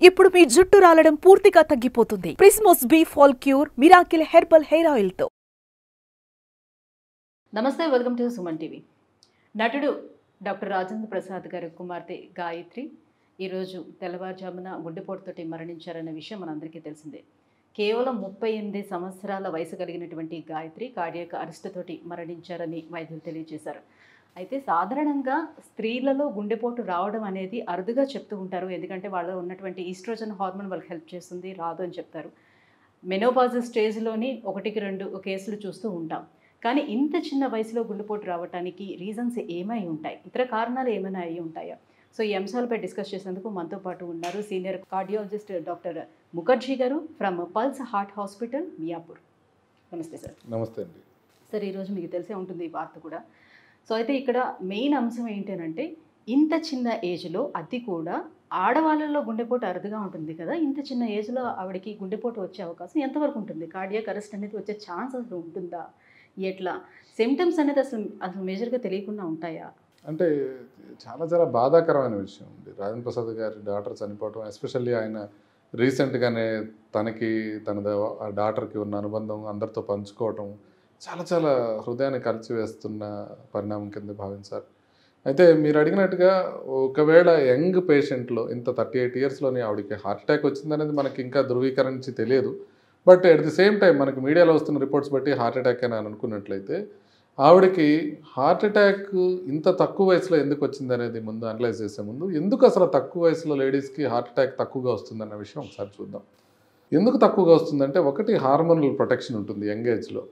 ఇప్పుడు మీ జుట్టు రాలడం పూర్తిగా తగ్గిపోతుంది. ప్రిస్మోస్ be fall cure miracle herbal hair oil తో. నమస్తే, వెల్కమ్ టు సుమన్ టీవీ. నటుడు డాక్టర్ రాజేంద్ర ప్రసాద్ గారి కుమార్తె గాయత్రి ఈరోజు తెల్లవారుజామున గుండెపోటుతోటి మరణించారన్న విషయం మనందరికీ తెలిసిందే. కేవలం 38 సంవత్సరాల వయసు కలిగినటువంటి గాయత్రి కార్డియాక్ అరెస్ట్ తోటి మరణించారని వైద్యులు తెలియజేశారు. అయితే సాధారణంగా స్త్రీలలో గుండెపోటు రావడం అనేది అరుదుగా చెప్తూ ఉంటారు. ఎందుకంటే వాళ్ళలో ఉన్నటువంటి ఈస్ట్రోజన్ హార్మోన్ వాళ్ళకి హెల్ప్ చేస్తుంది, రాదు అని చెప్తారు. మెనోపాజ్ స్టేజ్లోని 1-2 కేసులు చూస్తూ ఉంటాం. కానీ ఇంత చిన్న వయసులో గుండెపోటు రావడానికి రీజన్స్ ఏమై ఉంటాయి, ఇతర కారణాలు ఏమైనా అయి ఉంటాయా? సో ఈ అంశాలపై డిస్కస్ చేసేందుకు మనతో పాటు ఉన్నారు సీనియర్ కార్డియాలజిస్ట్ డాక్టర్ ముఖర్జీ గారు from pulse heart hospital, Miyapur. నమస్తే సార్. నమస్తే అండి. సార్, ఈరోజు మీకు తెలిసే ఉంటుంది ఈ వార్త కూడా. సో అయితే ఇక్కడ మెయిన్ అంశం ఏంటంటే, ఇంత చిన్న ఏజ్లో, అది కూడా ఆడవాళ్ళలో గుండెపోటు అరుదుగా ఉంటుంది కదా, ఇంత చిన్న ఏజ్లో ఆవిడకి గుండెపోటు వచ్చే అవకాశం ఎంతవరకు ఉంటుంది? కార్డియాక్ అరెస్ట్ అనేది వచ్చే ఛాన్స్ అసలు ఉంటుందా? ఎట్లా సిమ్టమ్స్ అనేది అసలు మేజర్గా తెలియకుండా ఉంటాయా? అంటే చాలా చాలా బాధాకరమైన విషయం ఉంది. రాజేంద్ర ప్రసాద్ గారి డాటర్ చనిపోవటం, ఎస్పెషల్లీ ఆయన రీసెంట్గానే తన డాటర్కి ఉన్న అనుబంధం అందరితో పంచుకోవటం చాలా చాలా హృదయాన్ని కలిచివేస్తున్న పరిణామం కింద భావించారు. అయితే మీరు అడిగినట్టుగా ఒకవేళ యంగ్ పేషెంట్లో ఇంత 38 ఇయర్స్లోనే ఆవిడకి హార్ట్ అటాక్ వచ్చిందనేది మనకి ఇంకా ధృవీకరించి తెలియదు. But at the same time మనకి మీడియాలో వస్తున్న రిపోర్ట్స్ బట్టి హార్ట్ అటాక్ అని అనుకున్నట్లయితే ఆవిడకి హార్ట్ అటాక్ ఇంత తక్కువ వయసులో ఎందుకు వచ్చింది అనేది ముందు అనలైజ్ చేసే ముందు, ఎందుకు అసలు తక్కువ వయసులో లేడీస్కి హార్ట్ అటాక్ తక్కువగా వస్తుందన్న విషయం ఒకసారి చూద్దాం. ఎందుకు తక్కువగా వస్తుందంటే, ఒకటి హార్మోనల్ ప్రొటెక్షన్ ఉంటుంది యంగ్ ఏజ్లో.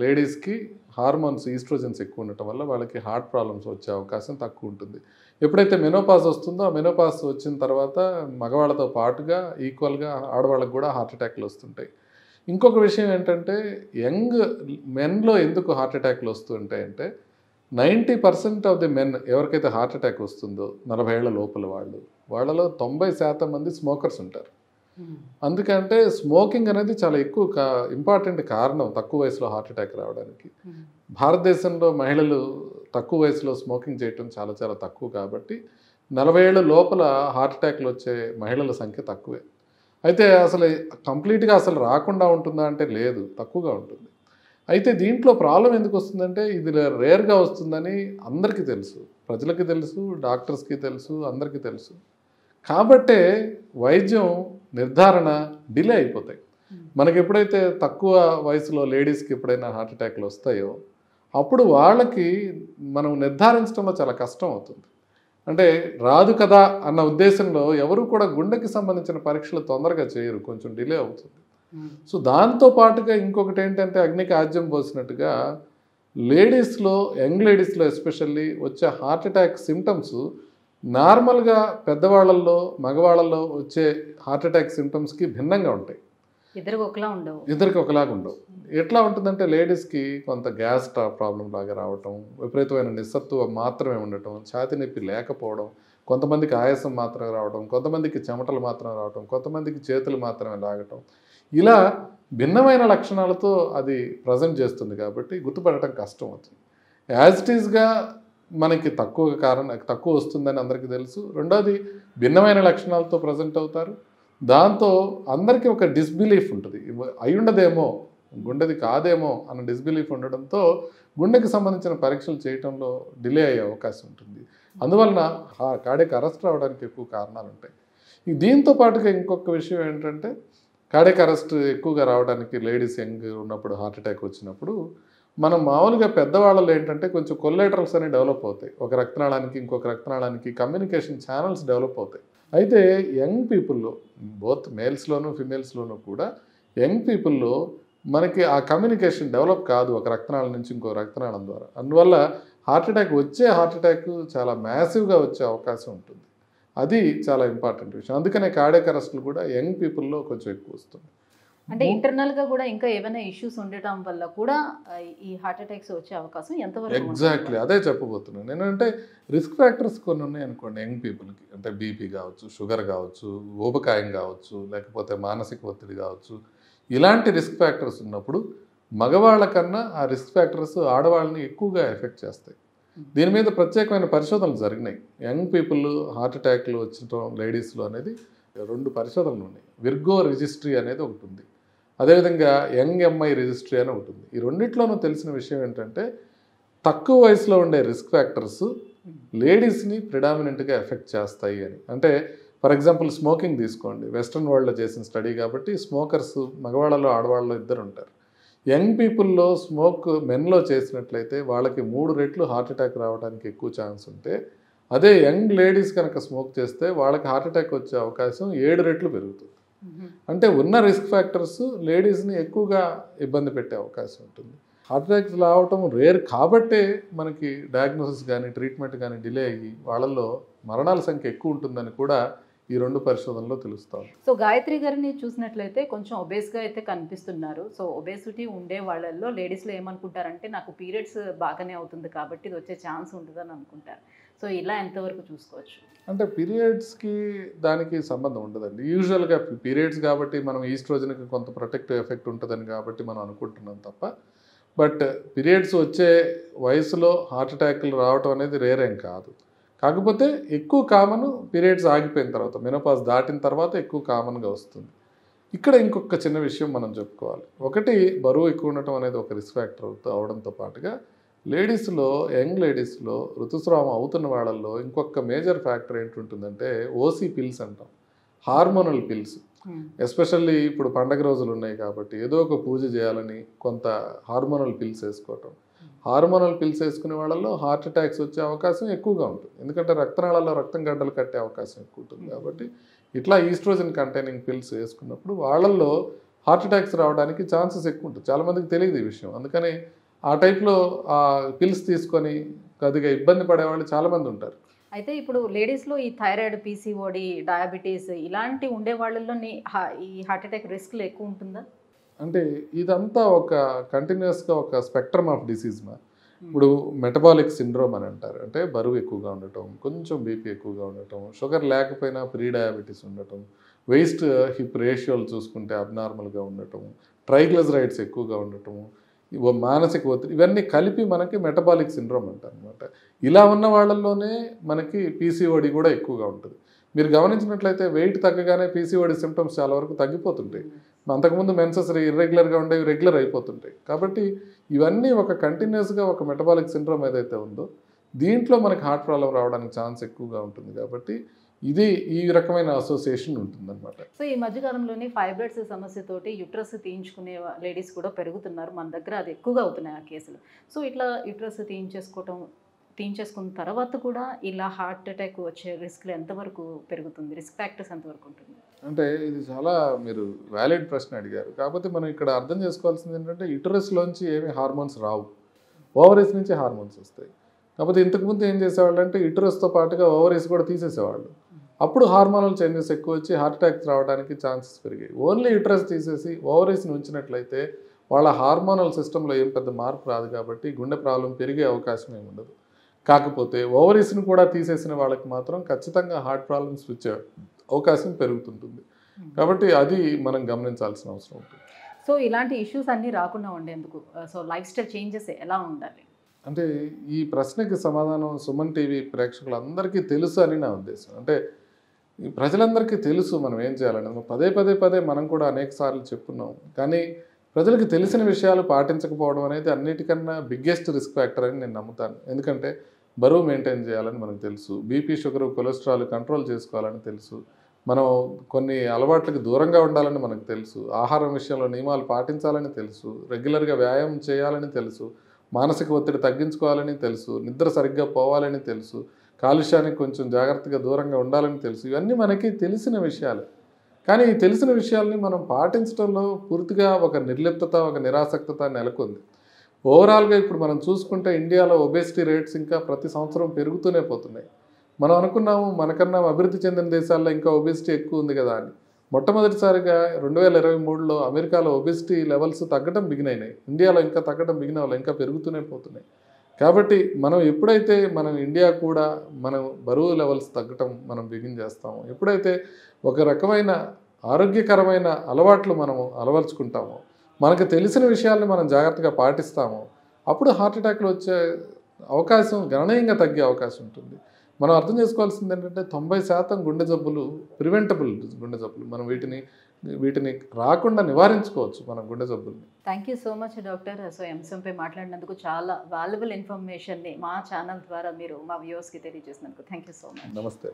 లేడీస్కి హార్మోన్స్ ఈస్ట్రోజన్స్ ఎక్కువ ఉండటం వల్ల వాళ్ళకి హార్ట్ ప్రాబ్లమ్స్ వచ్చే అవకాశం తక్కువ ఉంటుంది. ఎప్పుడైతే మెనోపాజ్ వస్తుందో, ఆ మెనోపాజ్ వచ్చిన తర్వాత మగవాళ్ళతో పాటుగా ఈక్వల్గా ఆడవాళ్ళకు కూడా హార్ట్ అటాక్లు వస్తుంటాయి. ఇంకొక విషయం ఏంటంటే, యంగ్ మెన్లో ఎందుకు హార్ట్ అటాక్లు వస్తుంటాయంటే, 90% ఆఫ్ ది మెన్ ఎవరికైతే హార్ట్ అటాక్ వస్తుందో 40 ఏళ్ల లోపల వాళ్ళలో 90% మంది స్మోకర్స్ ఉంటారు. అందుకంటే స్మోకింగ్ అనేది చాలా ఎక్కువ ఇంపార్టెంట్ కారణం తక్కువ వయసులో హార్ట్ అటాక్ రావడానికి. భారతదేశంలో మహిళలు తక్కువ వయసులో స్మోకింగ్ చేయటం చాలా చాలా తక్కువ కాబట్టి 40 ఏళ్ల లోపల హార్ట్ అటాక్లు వచ్చే మహిళల సంఖ్య తక్కువే. అయితే అసలు కంప్లీట్గా అసలు రాకుండా ఉంటుందా అంటే లేదు, తక్కువగా ఉంటుంది. అయితే దీంట్లో ప్రాబ్లం ఎందుకు వస్తుందంటే, ఇది రేర్గా వస్తుందని అందరికీ తెలుసు, ప్రజలకి తెలుసు, డాక్టర్స్కి తెలుసు, అందరికీ తెలుసు. కాబట్టే వైద్యం నిర్ధారణ డిలే అయిపోతాయి. మనకి ఎప్పుడైతే తక్కువ వయసులో లేడీస్కి ఎప్పుడైనా హార్ట్ అటాక్లు వస్తాయో అప్పుడు వాళ్ళకి మనం నిర్ధారించడంలో చాలా కష్టం అవుతుంది. అంటే రాదు కదా అన్న ఉద్దేశంలో ఎవరు కూడా గుండెకి సంబంధించిన పరీక్షలు తొందరగా చేయరు, కొంచెం డిలే అవుతుంది. సో దాంతో పాటుగా ఇంకొకటి ఏంటంటే, అగ్నికి ఆజ్యం పోసినట్టుగా లేడీస్లో, యంగ్ లేడీస్లో ఎస్పెషల్లీ వచ్చే హార్ట్ అటాక్ సిమ్టమ్స్ నార్మల్గా పెద్దవాళ్ళల్లో, మగవాళ్ళల్లో వచ్చే హార్ట్ అటాక్ సిమ్టమ్స్కి భిన్నంగా ఉంటాయి. ఇద్దరికి ఒకలాగా ఉండవు. ఎట్లా ఉంటుందంటే, లేడీస్కి కొంత గ్యాస్ ప్రాబ్లం లాగా రావటం, విపరీతమైన నిస్సత్తువ మాత్రమే ఉండటం, ఛాతీ నొప్పి లేకపోవడం, కొంతమందికి ఆయాసం మాత్రమే రావడం, కొంతమందికి చెమటలు మాత్రమే రావడం, కొంతమందికి చేతులు మాత్రమే లాగటం, ఇలా భిన్నమైన లక్షణాలతో అది ప్రజెంట్ చేస్తుంది. కాబట్టి గుర్తుపడటం కష్టం అవుతుంది. యాజ్ ఇట్ ఈస్గా మనకి తక్కువ వస్తుందని అందరికీ తెలుసు. రెండోది, భిన్నమైన లక్షణాలతో ప్రజెంట్ అవుతారు. దాంతో అందరికీ ఒక డిస్బిలీఫ్ ఉంటుంది, అయ్యుండదేమో, గుండెది కాదేమో అన్న డిస్బిలీఫ్ ఉండడంతో గుండెకి సంబంధించిన పరీక్షలు చేయడంలో డిలే అయ్యే అవకాశం ఉంటుంది. అందువలన కార్డియాక్ అరెస్ట్ రావడానికి ఎక్కువ కారణాలు ఉంటాయి. దీంతో పాటుగా ఇంకొక విషయం ఏంటంటే, కార్డియాక్ అరెస్ట్ ఎక్కువగా రావడానికి లేడీస్ యంగ్ ఉన్నప్పుడు హార్ట్ అటాక్ వచ్చినప్పుడు మనం మామూలుగా పెద్దవాళ్ళలో ఏంటంటే కొంచెం కొల్లేటరల్స్ అనేవి డెవలప్ అవుతాయి. ఒక రక్తనాళానికి ఇంకొక రక్తనాళానికి కమ్యూనికేషన్ ఛానల్స్ డెవలప్ అవుతాయి. అయితే యంగ్ పీపుల్లో, బోత్ మేల్స్లోనూ ఫిమేల్స్లోనూ కూడా యంగ్ పీపుల్లో మనకి ఆ కమ్యూనికేషన్ డెవలప్ కాదు ఒక రక్తనాళం నుంచి ఇంకో రక్తనాళం ద్వారా. అందువల్ల హార్ట్ అటాక్ చాలా మ్యాసివ్గా వచ్చే అవకాశం ఉంటుంది. అది చాలా ఇంపార్టెంట్ విషయం. అందుకనే కార్డియాక్ అరెస్టులు కూడా యంగ్ పీపుల్లో కొంచెం ఎక్కువ వస్తుంది. అంటే ఇంటర్నల్గా కూడా ఇంకా ఏమైనా ఇష్యూస్ ఉండటం వల్ల కూడా ఈ హార్ట్ అటాక్స్ వచ్చే అవకాశం ఎంతవరకు? ఎగ్జాక్ట్లీ అదే చెప్పబోతున్నాను నేను. అంటే రిస్క్ ఫ్యాక్టర్స్ కొన్ని ఉన్నాయి అనుకోండి యంగ్ పీపుల్కి. అంటే బీపీ కావచ్చు, షుగర్ కావచ్చు, ఊబకాయం కావచ్చు, లేకపోతే మానసిక ఒత్తిడి కావచ్చు. ఇలాంటి రిస్క్ ఫ్యాక్టర్స్ ఉన్నప్పుడు మగవాళ్ళ కన్నా ఆ రిస్క్ ఫ్యాక్టర్స్ ఆడవాళ్ళని ఎక్కువగా ఎఫెక్ట్ చేస్తాయి. దీని మీద ప్రత్యేకమైన పరిశోధనలు జరిగినాయి. యంగ్ పీపుల్ హార్ట్ అటాక్లు వచ్చటం లేడీస్లో అనేది 2 పరిశోధనలు ఉన్నాయి. విర్గో రిజిస్ట్రీ అనేది ఒకటి ఉంది, అదేవిధంగా యంగ్ ఎంఐ రిజిస్ట్రీ అని ఒకటి ఉంది. ఈ రెండిట్లోనూ తెలిసిన విషయం ఏంటంటే తక్కువ వయసులో ఉండే రిస్క్ ఫ్యాక్టర్స్ లేడీస్ని ప్రిడామినెంట్గా ఎఫెక్ట్ చేస్తాయి అని. అంటే ఫర్ ఎగ్జాంపుల్ స్మోకింగ్ తీసుకోండి, వెస్ట్రన్ వరల్డ్లో చేసిన స్టడీ కాబట్టి స్మోకర్స్ మగవాళ్ళలో ఆడవాళ్ళలో ఇద్దరు ఉంటారు. యంగ్ పీపుల్లో స్మోక్ మెన్లో చేసినట్లయితే వాళ్ళకి 3 రెట్లు హార్ట్ అటాక్ రావడానికి ఎక్కువ ఛాన్స్ ఉంటే, అదే యంగ్ లేడీస్ కనుక స్మోక్ చేస్తే వాళ్ళకి హార్ట్ అటాక్ వచ్చే అవకాశం 7 రెట్లు పెరుగుతుంది. అంటే ఉన్న రిస్క్ ఫ్యాక్టర్స్ లేడీస్ని ఎక్కువగా ఇబ్బంది పెట్టే అవకాశం ఉంటుంది. హార్ట్ అటాక్స్ రావటం రేర్ కాబట్టే మనకి డయాగ్నోసిస్ కానీ ట్రీట్మెంట్ కానీ డిలే అయ్యి వాళ్ళల్లో మరణాల సంఖ్య ఎక్కువ ఉంటుందని కూడా ఈ 2 పరిశోధనలో తెలుస్తాం. సో గాయత్రి గారిని చూసినట్లయితే కొంచెం ఒబేస్గా అయితే కనిపిస్తున్నారు. సో ఒబేసిటీ ఉండే వాళ్ళల్లో లేడీస్లో ఏమనుకుంటారంటే నాకు పీరియడ్స్ బాగానే అవుతుంది కాబట్టి ఇది వచ్చే ఛాన్స్ ఉంటుందని అనుకుంటారు. సో ఇలా ఎంతవరకు చూసుకోవచ్చు? అంటే పీరియడ్స్కి దానికి సంబంధం ఉండదండి. యూజువల్గా పీరియడ్స్ కాబట్టి మనం ఈస్ట్రోజన్కి కొంత ప్రొటెక్టివ్ ఎఫెక్ట్ ఉంటుందని కాబట్టి మనం అనుకుంటున్నాం తప్ప, బట్ పీరియడ్స్ వచ్చే వయసులో హార్ట్ అటాక్లు రావటం అనేది రేర్ ఏం కాదు. కాకపోతే ఎక్కువ కామన్ పీరియడ్స్ ఆగిపోయిన తర్వాత, మెనోపాజ్ దాటిన తర్వాత ఎక్కువ కామన్గా వస్తుంది. ఇక్కడ ఇంకొక చిన్న విషయం మనం చెప్పుకోవాలి. ఒకటి, బరువు ఎక్కువ ఉండటం అనేది ఒక రిస్క్ ఫ్యాక్టర్ అవడంతో పాటుగా లేడీస్లో, యంగ్ లేడీస్లో ఋతుస్రావం అవుతున్న వాళ్ళల్లో ఇంకొక మేజర్ ఫ్యాక్టర్ ఏంటుంటుందంటే ఓసీ పిల్స్ అంటాం, హార్మోనల్ పిల్స్. ఎస్పెషల్లీ ఇప్పుడు పండగ రోజులు ఉన్నాయి కాబట్టి ఏదో ఒక పూజ చేయాలని కొంత హార్మోనల్ పిల్స్ వేసుకోవటం. హార్మోనల్ పిల్స్ వేసుకునే వాళ్ళల్లో హార్ట్ అటాక్స్ వచ్చే అవకాశం ఎక్కువగా ఉంటుంది, ఎందుకంటే రక్తనాళాల్లో రక్తం గడ్డలు కట్టే అవకాశం ఎక్కువ ఉంటుంది. కాబట్టి ఇట్లా ఈస్ట్రోజన్ కంటైనింగ్ పిల్స్ వేసుకున్నప్పుడు వాళ్ళల్లో హార్ట్ అటాక్స్ రావడానికి ఛాన్సెస్ ఎక్కువ ఉంటుంది. చాలామందికి తెలియదు ఈ విషయం, అందుకని ఆ టైప్లో ఆ పిల్స్ తీసుకొని కొద్దిగా ఇబ్బంది పడేవాళ్ళు చాలామంది ఉంటారు. అయితే ఇప్పుడు లేడీస్లో ఈ థైరాయిడ్, పీసీఓడి, డయాబెటీస్ ఇలాంటి ఉండే వాళ్ళల్లో ఈ హార్ట్ అటాక్ రిస్క్లు ఎక్కువ ఉంటుందా? అంటే ఇదంతా ఒక కంటిన్యూస్గా ఒక స్పెక్ట్రమ్ ఆఫ్ డిసీజ్ మా. ఇప్పుడు మెటబాలిక్ సిండ్రోమ్ అని అంటారు, అంటే బరువు ఎక్కువగా ఉండటం, కొంచెం బీపీ ఎక్కువగా ఉండటం, షుగర్ లేకపోయినా ప్రీ డయాబెటీస్ ఉండటం, వేస్ట్ హిప్ రేషియోలు చూసుకుంటే అబ్నార్మల్గా ఉండటం, ట్రైగ్లిజరైడ్స్ ఎక్కువగా ఉండటం, మానసిక ఒత్తిడి, ఇవన్నీ కలిపి మనకి మెటబాలిక్ సిండ్రోమ్ అంటారు అనమాట. ఇలా ఉన్న వాళ్ళల్లోనే మనకి పీసీఓడి కూడా ఎక్కువగా ఉంటుంది. మీరు గమనించినట్లయితే వెయిట్ తగ్గగానే పీసీఓడి సిమ్టమ్స్ చాలా వరకు తగ్గిపోతుంటాయి. అంతకుముందు మెన్సెస్ ఇర్రెగ్యులర్గా ఉండేవి రెగ్యులర్ అయిపోతుంటాయి. కాబట్టి ఇవన్నీ ఒక కంటిన్యూస్గా ఒక మెటబాలిక్ సిండ్రోమ్ ఏదైతే ఉందో దీంట్లో మనకి హార్ట్ ప్రాబ్లం రావడానికి ఛాన్స్ ఎక్కువగా ఉంటుంది. కాబట్టి ఇది ఈ రకమైన అసోసియేషన్ ఉంటుందన్నమాట. సో ఈ మధ్యకాలంలోనే ఫైబ్రాయిడ్స్ సమస్యతోటి యుట్రస్ తీయించుకునే లేడీస్ కూడా పెరుగుతున్నారు. మన దగ్గర అది ఎక్కువగా అవుతున్నాయి ఆ కేసులు. సో ఇట్లా యుట్రస్ తీయించేసుకున్న తర్వాత కూడా ఇలా హార్ట్ అటాక్ వచ్చే రిస్క్లు ఎంతవరకు పెరుగుతుంది? రిస్క్ ఫ్యాక్టర్స్ ఎంతవరకు ఉంటుంది? అంటే ఇది చాలా మీరు వ్యాలిడ్ ప్రశ్న అడిగారు. కాకపోతే మనం ఇక్కడ అర్థం చేసుకోవాల్సింది ఏంటంటే యుటరస్లోంచి ఏమీ హార్మోన్స్ రావు, ఓవరీస్ నుంచి హార్మోన్స్ వస్తాయి. కాకపోతే ఇంతకుముందు ఏం చేసేవాళ్ళు అంటే యుటరస్తో పాటుగా ఓవరీస్ కూడా తీసేసేవాళ్ళు. అప్పుడు హార్మోనల్ చేంజెస్ ఎక్కువ వచ్చి హార్ట్ అటాక్స్ రావడానికి ఛాన్సెస్ పెరిగాయి. ఓన్లీ యుటరస్ తీసేసి ఓవరీస్ని ఉంచినట్లయితే వాళ్ళ హార్మోనల్ సిస్టంలో ఏం పెద్ద మార్పు రాదు కాబట్టి గుండె ప్రాబ్లం పెరిగే అవకాశం ఏమి ఉండదు. కాకపోతే ఓవరీస్ని కూడా తీసేసిన వాళ్ళకి మాత్రం ఖచ్చితంగా హార్ట్ ప్రాబ్లమ్స్ వచ్చే అవకాశం పెరుగుతుంటుంది. కాబట్టి అది మనం గమనించాల్సిన అవసరం ఉంటుంది. సో ఇలాంటి ఇష్యూస్ అన్నీ రాకుండా ఉండేందుకు సో లైఫ్ స్టైల్ చేంజెస్ ఎలా ఉండాలి? అంటే ఈ ప్రశ్నకి సమాధానం సుమన్ టీవీ ప్రేక్షకులందరికీ తెలుసు అని నా ఉద్దేశం. అంటే ప్రజలందరికీ తెలుసు మనం ఏం చేయాలని. పదే మనం కూడా అనేక సార్లు చెప్పుకున్నాం. కానీ ప్రజలకు తెలిసిన విషయాలు పాటించకపోవడం అనేది అన్నిటికన్నా బిగ్గెస్ట్ రిస్క్ ఫ్యాక్టర్ అని నేను నమ్ముతాను. ఎందుకంటే బరువు మెయింటైన్ చేయాలని మనకు తెలుసు, బీపీ, షుగర్, కొలెస్ట్రాల్ కంట్రోల్ చేసుకోవాలని తెలుసు, మనం కొన్ని అలవాట్లకు దూరంగా ఉండాలని మనకు తెలుసు, ఆహారం విషయంలో నియమాలు పాటించాలని తెలుసు, రెగ్యులర్గా వ్యాయామం చేయాలని తెలుసు, మానసిక ఒత్తిడి తగ్గించుకోవాలని తెలుసు, నిద్ర సరిగ్గా పోవాలని తెలుసు, కాలుష్యానికి కొంచెం జాగ్రత్తగా దూరంగా ఉండాలని తెలుసు. ఇవన్నీ మనకి తెలిసిన విషయాలు. కానీ ఈ తెలిసిన విషయాల్ని మనం పాటించడంలో పూర్తిగా ఒక నిర్లిప్తత, ఒక నిరాసక్తత నెలకొంది. ఓవరాల్గా ఇప్పుడు మనం చూసుకుంటే ఇండియాలో ఒబేసిటీ రేట్స్ ఇంకా ప్రతి సంవత్సరం పెరుగుతూనే పోతున్నాయి. మనం అనుకున్నాము మనకన్నా అభివృద్ధి చెందిన దేశాల్లో ఇంకా ఒబేసిటీ ఎక్కువ ఉంది కదా అని. మొట్టమొదటిసారిగా 2023లో అమెరికాలో ఒబేసిటీ లెవెల్స్ తగ్గడం బిగినైనాయి. ఇండియాలో ఇంకా తగ్గడం బిగిన వాళ్ళు ఇంకా పెరుగుతూనే పోతున్నాయి. కాబట్టి మనం ఎప్పుడైతే మనం ఇండియా కూడా మనం బరువు లెవెల్స్ తగ్గటం మనం బిగిన్ చేస్తామో, ఎప్పుడైతే ఒక రకమైన ఆరోగ్యకరమైన అలవాట్లు మనము అలవర్చుకుంటామో, మనకు తెలిసిన విషయాల్ని మనం జాగ్రత్తగా పాటిస్తామో, అప్పుడు హార్ట్ అటాక్లు వచ్చే అవకాశం గణనీయంగా తగ్గే అవకాశం ఉంటుంది. మనం అర్థం చేసుకోవాల్సింది ఏంటంటే 90% గుండె జబ్బులు ప్రివెంటబుల్ గుండె జబ్బులు. మనం వీటిని రాకుండా నివారించుకోవచ్చు మనం గుండె జబ్బుల్ని. Thank you so much doctor. So ఈ అంశంపై మాట్లాడినందుకు చాలా వాల్యుబుల్ ఇన్ఫర్మేషన్ని మా ఛానల్ ద్వారా మీరు మా వ్యూవర్స్కి తెలియజేసినందుకు థ్యాంక్ యూ సో మచ్. నమస్తే.